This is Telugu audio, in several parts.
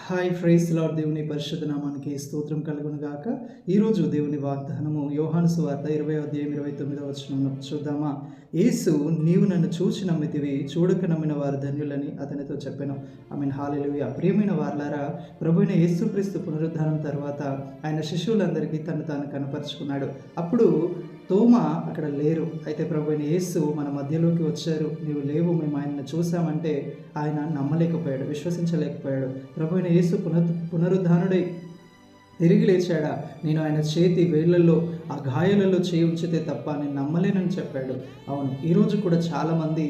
Hi praise lord. దేవుని పరిశుద్ధ నామానికి స్తోత్రం కలుగును గాక. ఈరోజు దేవుని వాగ్దానము యోహాను సువార్త 20 అధ్యాయం 29 చూద్దామా. యేసు, నీవు నన్ను చూచి నమ్మితివి, చూడక నమ్మిన వారు ధన్యులని అతనితో చెప్పెను. ఆమేన్. హల్లెలూయా. ప్రియమైన వారలారా, ప్రభువైన యేసుక్రీస్తు పునరుద్ధానం తర్వాత ఆయన శిష్యులందరికీ తను తాను కనపరుచుకున్నాడు. అప్పుడు తోమా అక్కడ లేరు. అయితే ప్రభువైన యేసు మన మధ్యలోకి వచ్చారు. నీవు లేవు, మేము ఆయనను చూసామంటే ఆయన నమ్మలేకపోయాడు, విశ్వసించలేకపోయాడు. ప్రభువైన యేసు పునరుద్ధానుడై తిరిగి లేచాడా, నేను ఆయన చేతి వేళ్లలో ఆ గాయాలలో చేయి ఉంచితే తప్ప నేను నమ్మలేనని చెప్పాడు. అవును, ఈరోజు కూడా చాలామంది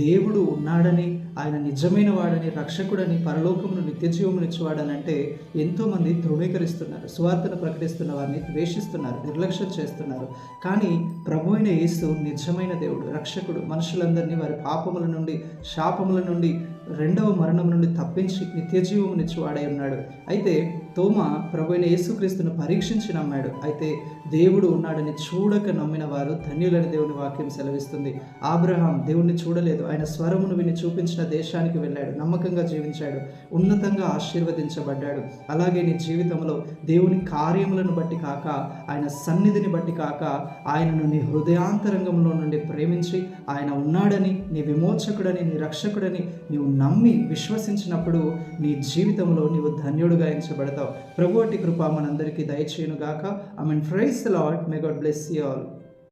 దేవుడు ఉన్నాడని, ఆయన నిజమైన వాడని, రక్షకుడని, పరలోకమును నిత్య జీవమునిచ్చేవాడని అంటే ఎంతోమంది ధృవీకరిస్తున్నారు. సువార్తను ప్రకటిస్తున్న వారిని ద్వేషిస్తున్నారు, నిర్లక్ష్యం చేస్తున్నారు. కానీ ప్రభు అయిన యేసు నిజమైన దేవుడు, రక్షకుడు. మనుషులందరినీ వారి పాపముల నుండి, శాపముల నుండి, రెండవ మరణం నుండి తప్పించి నిత్య జీవమునిచ్చేవాడై ఉన్నాడు. అయితే తోమా ప్రభు అయిన యేసుక్రీస్తును పరీక్షించి నమ్మాడు. అయితే దేవుడు ఉన్నాడని చూడక నమ్మిన వారు ధన్యులని దేవుని వాక్యం సెలవిస్తుంది. అబ్రహాం దేవుణ్ణి చూడలేదు, ఆయన స్వరమును విని చూపించిన దేశానికి వెళ్ళాడు, నమ్మకంగా జీవించాడు, ఉన్నతంగా ఆశీర్వదించబడ్డాడు. అలాగే నీ జీవితంలో దేవుని కార్యములను బట్టి కాక, ఆయన సన్నిధిని బట్టి కాక, ఆయనను నీ హృదయాంతరంగంలో నుండి ప్రేమించి ఆయన ఉన్నాడని, నీ విమోచకుడని, నీ రక్షకుడని నీవు నమ్మి విశ్వసించినప్పుడు నీ జీవితంలో నీవు ధన్యుడుగా ఎంచబడతావు. ప్రభు అట్టి కృప మనందరికీ దయచేయును గాక. ఆమేన్. Praise the Lord. May God bless you all.